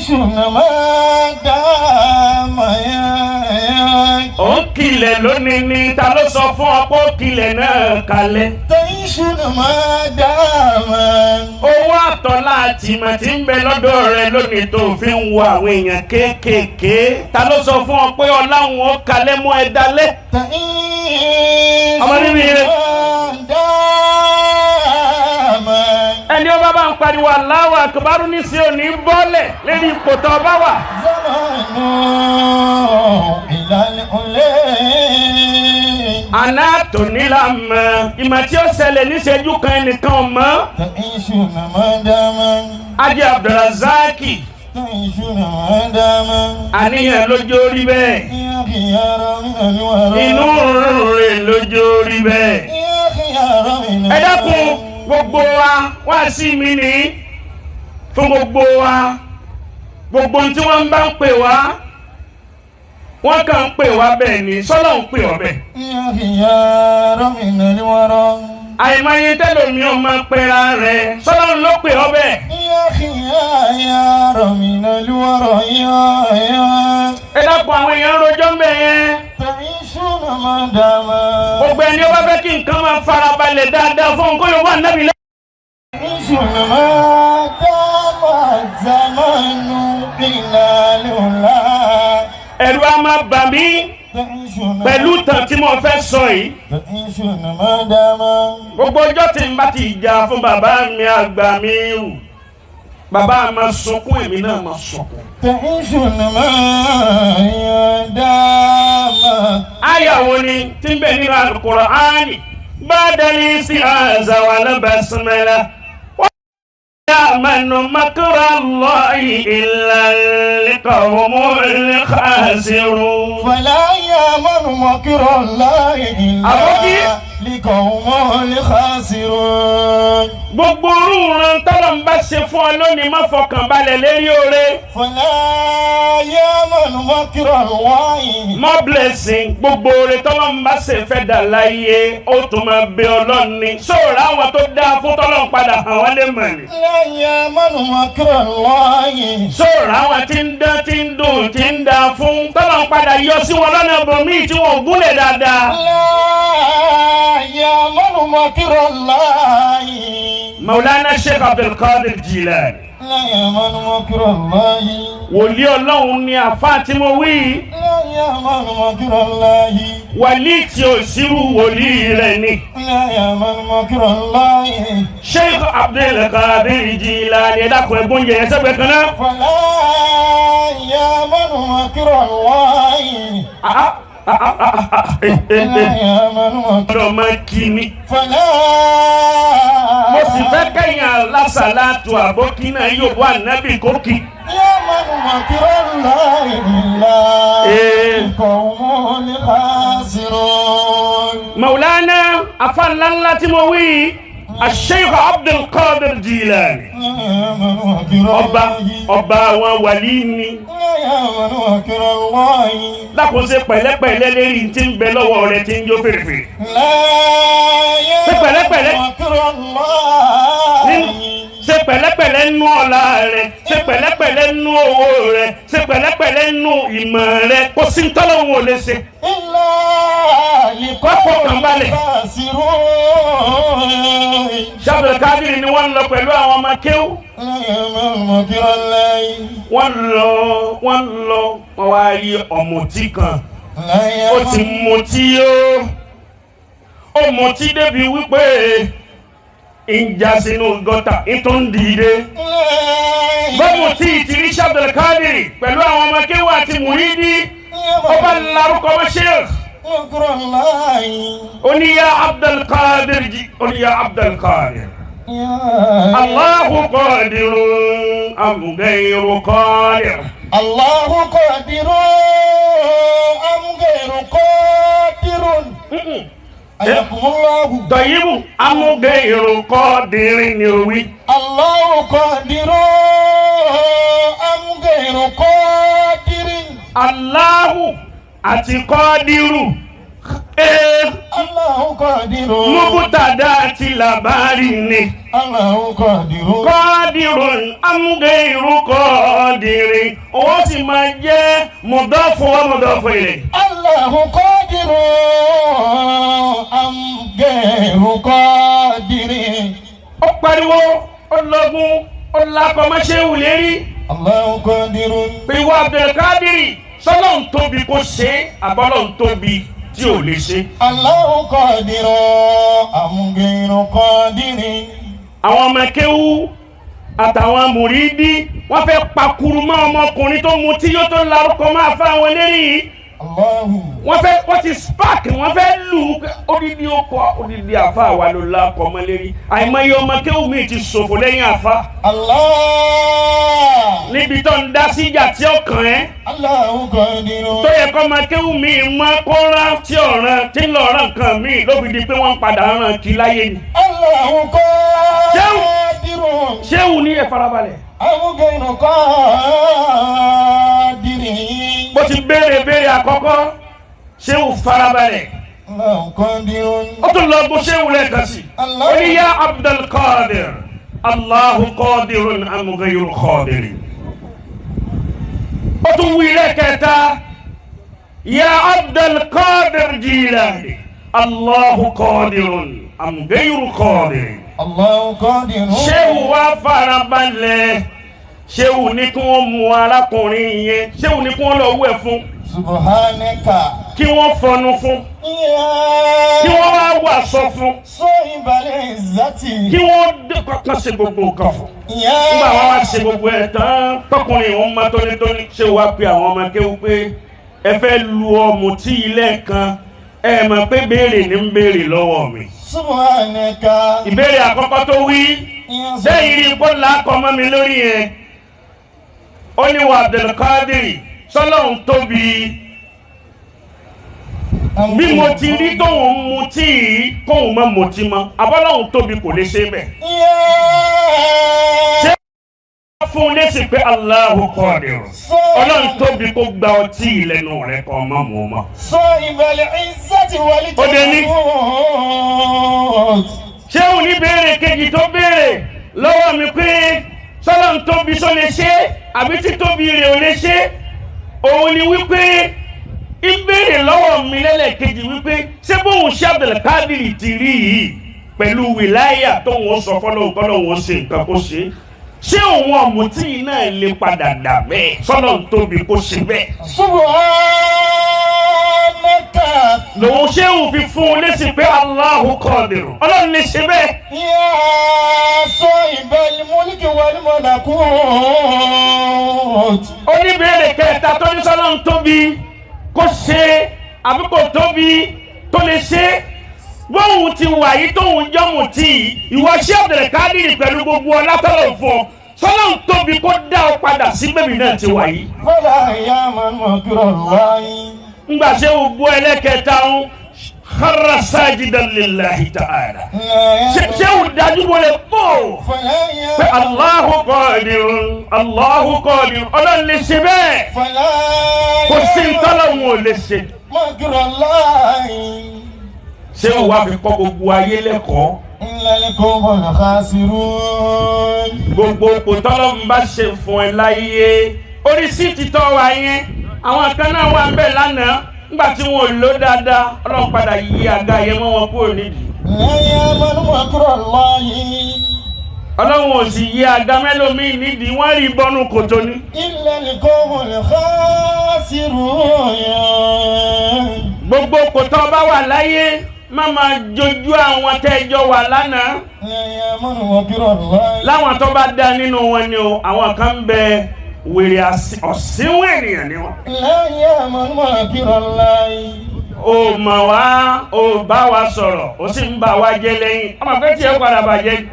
ما دام ó kilẹ̀ lónìí ni ta ló sọ fún ọ pé ó kilẹ̀ náà kalẹ̀. تعيش ما دام owó àtọ́lá àtìmọ̀ tí ń bẹ lọ́dọ̀ rẹ lónìí tó fi ń wo àwọn èèyàn kéékèèké ta ló sọ fún ọ pé ọláhun ó kalẹ̀ mọ́ ẹ dalẹ̀. تعيش ọmọ níbi rẹ ما دام ẹni ó bá ń pariwo Allahu Akbar ní sí òní bọ́lẹ̀ lórí ipò tó bá wà. زمان إلى العلي àná tòní la mọ̀ ìmọ̀ tí ó ṣẹlẹ̀ níṣẹ́jú kan ẹnìkan ò mọ̀. تعيش ما دام Ajé Abdulrazaki تعيش ما دام àníyàn lójó rí bẹ́ẹ̀ يا خيار من الورى inú rẹ̀ lójó rí bẹ́ẹ̀. يا خيار من ẹ dákun gbogbo wa wá sí mi ní fún gbogbo wa gbogbo tí wọ́n bá ń pè wá wọ́n kàn ń pè wá bẹ́ẹ̀ ni sọ́lọ́ ń pè ọ́ bẹ́ẹ̀. يا خيار من الورى àìmọye tẹ́lómi ò máa pera rẹ̀ sọ́lọ́ ló pè ọ́ bẹ́ẹ̀. يا خيار من الورى ẹ dákun àwọn èèyàn rojọ́ ń bẹ̀ yẹn. تعيشون ما دام gbogbo ẹni ó bá fẹ́ kí nǹkan máa farabalẹ̀ dáadáa fún nǹkan yóò wà nábì lẹ́yìn. تعيشون ما دام الزمان إلى العلا ẹ̀rù á máa bà mí تعيشون pẹ̀lú tàn tí mo fẹ́ sọ yìí. تعيشون ما دام gbogbo ọjọ́ tí n bá ti jà fún bàbá mi àgbà mi rù bàbá máa sunkún èmi náà máa sunkún. تعيشون ما دام àyàwó ni tí ń bẹ nínú Al-Qur'ani ba'dal isti'aza wal basmala wa ya'manu makra Allahi illa al-qawmul khasirun. فلا يأمن مكر الله أبوكي؟ إلا لقوم الخاسرون gbogbo orúurun tọ́lọ̀ ń bá ṣe fún ọ lónìí má fọkàn balẹ̀ lérí oore. فلا يأمن مكر الله more blessing gbogbo oore tọ́lọ̀ ń bá ṣe fẹ́ dà láyé ó tún máa bẹ Ọlọ́run ni. sóòrò àwọn tó dáa fún tọ́lọ̀ ń padà hàn wọ́n lè mọ̀ ni. لا يأمن مكر الله sóòrò àwọn tí ń dán tí ń dùn tí ń dáa fún tọ́lọ̀ ń padà yọ sí wọn lọ́nà ibòmíì tí wọn ò gúnlẹ̀ dáadáa. لا يأمن مكر الله Maulana Sheikh Abdul Qadir Jilani لا يأمن مكر الله wòlíì Ọlọ́run ni àfáà tí mo wí yìí. لا يأمن مكر الله wàlíì tí ò sírú wòlíì rẹ̀ ni. لا يأمن مكر الله Sheikh Abdul Qadir Jilani ẹ̀dá kan ẹ̀gbọ́n yẹn sẹ́gbẹ̀ẹ́ kan náà. فلا يأمن مكر الله لا يأمن مكر ọ̀rọ̀ máa kí ni. فلا mo sì fẹ́ kẹ́yìn alásàlátù àbókínà yóò bọ́ ànábì kókì. يأمن مكر الله إلا القوم الخاسرون Maulana afáńláńlá tí mo wí Sheikh Abdul Qadir Jilani يأمن مكر ọba àwọn wàlí ni. يأمن مكر الله lákòóso pẹ̀lẹ́pẹ̀lẹ́ lérí tí ń bẹ lọ́wọ́ rẹ̀ tí ń jó fèrèfèrè. لا pẹ̀lẹ́pẹ̀lẹ́. يأمن مكر الله ṣe pẹ̀lẹ́pẹ̀lẹ́ nú ọlá rẹ̀ ṣe pẹ̀lẹ́pẹ̀lẹ́ nú owó rẹ̀ ṣe pẹ̀lẹ́pẹ̀lẹ́ nú ìmọ̀ rẹ̀ kò sí tọ́lọ́hun ò lè ṣe. إلا Kọ́kọ́ kan لقوم balẹ̀. خاسرون Abdul Qadir ni wọ́n lọ pẹ̀lú àwọn ọmọ kéwú. لا يأمن مكر الله wọ́n lọ wọ́n wá rí ọ̀mùtí kan. لا ó ti يأمن mutí ó mutí débi wípé ìjà sínú gọ́tà ètò ń dìde. bọ́mù tí ìtìrí Abdul Qadir pẹ̀lú àwọn ọmọ kéwú àti mùrídì ó bá larúkọ mọ́ Sheikh. مكر الله ó ní ya Abdul Qadir ó ní ya Abdul Qadir. Allahu qadirun am ghayru qadir. الله قادر أم غير قادر أيكم الله Tọ̀yìbù am ghayru qadir ni ó wí. الله قادر أم غير قادر Allahu àti Qadiru. الله Allahu qadirun. Mubtada àti làbárì ni. Allahu qadirun. Qadirun am ghayru qadirin. Ó sì máa jẹ́ mudafu wa mudafu ilayh. Allahu qadirun am ghayru qadirin. Ó pariwo, ó lọ́gùn, ó lákọ̀ má ṣe wù lérí. Allahu qadirun. Pé ìwọ Abdulkadiri sọ́lọ́ ń tóbi kó ṣe àbọ́lọ́ ń tóbi tí ò lè ṣe. Allahu qadirun am ghayru qadirin. Àwọn ọmọ kéwú àtàwọn mùrídí wọ́n fẹ́ pakuru mọ́ ọmọkùnrin tó mutí yóò tó larúkọ máa fa àwọn eléyìí. Allahu. Wọ́n ti spark wọ́n fẹ́ lù odidi ọkọ̀ odidi àfa àwa ló la kọ́ mọ́ lérí. Àìmọye ọmọ kéwú mi ti ṣòfò lẹ́yìn àfa. Allah. Níbi tó ń dá síjà tí ó kàn ẹ́. Allahu qadirun. Tó yẹ kọ́ ọmọ kéwú mi mọ́ kó rán tí ọ̀ràn tí ń lọ rán nǹkan mi ló fi di pé wọ́n padà rán kí láyé ni. Allahu qadirun. Ṣéwù ní ẹ farabalẹ̀. Am ghayru qadirin. Bó ti béèrè àkọ́kọ́ ṣéwù farabalẹ̀. Allahu qadirun. Ó tún lọ bó ṣéwù lẹ́ẹ̀kan sí. Ó ní yá Abdulkadir Allahu qadirun am ghayru qadirin. Ó tún wí lẹ́ẹ̀kẹta yá Abdulkadir Jilani Allahu qadirun am ghayru qadirin. Allahu qadirun. Ṣéwù wá farabalẹ̀. Ṣéwù ní kí wọ́n mú arákùnrin yẹn. Ṣéwù ní kí wọ́n lọ wẹ̀ fún. Subhanaka. Kí wọ́n fọnu fún. Kí wọ́n wá wàsọ fún. Sohibal izzati. Kí wọ́n kọ́kọ́ ṣe gbogbo nǹkan fún. Nígbà wọn wá ṣe gbogbo ẹ̀ tán tọkùnrin wọn máa tónítóní. Ṣéwù wá pe àwọn ọmọ kéwú pé ẹ fẹ́ lu ọ̀mùtí ilé kan ẹ mọ̀ pé béèrè ní ń béèrè lọ́wọ́ mi. Subhanaka. Ìbéèrè àkọ́kọ́ tó wí sẹ́yìn rí kó làákọ́ mọ́ mi lórí yẹn. Ó ní wa Abdulkadiri sọ́lọ́hún tóbi bí mo ti rí tóun mutí kóun má mutí mọ́ abọ́lọ́hún tóbi kò lè ṣe bẹ́ẹ̀. Ṣé wọ́n fún un lésì pé Allahu Qadir Ọlọ́run tóbi kó gba ọtí ìlẹ́nu rẹ̀ kọ́ ọmọ mọ́ mọ́. Sohibal izzati wal Ó dé ní. jabarut. Ṣé òun ní béèrè kejì tó béèrè lọ́wọ́ mi pé sọ́lọ́hún tóbi sọ lè ṣe àbí tí tóbi rẹ̀ ò lè ṣe òun ni wípé ìbéèrè lọ́wọ́ mi lẹ́lẹ́kejì wípé ṣé bóun ṣe Abdulkadiri ti rí yìí pẹ̀lú wìláyà tóun sọ fọ́lọ́hún kọ́lọ́hún ṣe nǹkan kó ṣe ṣé òun ọ̀mùtí náà lè padà dà bẹ́ẹ̀ sọ́lọ́hún tóbi kó ṣe bẹ́ẹ̀. Subhanaka. lòun ṣé òun fi fún un lésì pé Allahu Qadir Ọlọ́run lè ṣe bẹ́ẹ̀. Ya sohibal mulki wal malakut. Oníbèrè kẹta tó ní sọ́lọ́hún tóbi kó ṣe àbí kò tóbi tó lè ṣe bóun ti wà yìí tóun jọ́mù tí ìwọ ṣé Abdulkadiri pẹ̀lú gbogbo ọlátọ́lọ̀ fún ọ sọ́lọ́hún tóbi kó dá ọ padà sí bẹ́bí náà ti wà yìí. Fala ya'man makrallahi. Ngbà ṣé o gbọ́ ẹlẹ́kẹta ń kharra sajidan lillahi ta'ala. Ṣé o dájú wọlé pọ̀ pé Allahu Qadir Ọlọ́run lè ṣe bẹ́ẹ̀ kò sí ntọ́lọ́hún ò lè ṣe. Ṣé o wá fi kọ́ gbogbo ayé lẹ́kọ̀ọ́? Gbogbo kò tọ́lọ́hún bá ṣe fún ẹ láyé orí sí ti tọ́ wa yẹn àwọn kan náà wà ń bẹ̀ lánàá nígbà tí wọn ò lò dáadáa Ọlọ́run padà yí àga yẹn mọ́ wọn kúrò nídìí. Ọlọ́run ò sì yí àga mẹ́lòmíì nídìí wọ́n rí bọ́nú kòtò ní. Gbogbo kòtò ọba wà láyé má máa jojú àwọn tẹ́jọ wà lánàá. Láwọn tó bá dá nínú wọn ni o àwọn kan ń bẹ wèrè ọ̀sìnwó ènìyàn ni wọn. O mọ̀ wá o bá wa sọ̀rọ̀ o sì ń bá wa jẹ́ lẹ́yìn ọmọ pé tí ẹ padà bàjẹ́.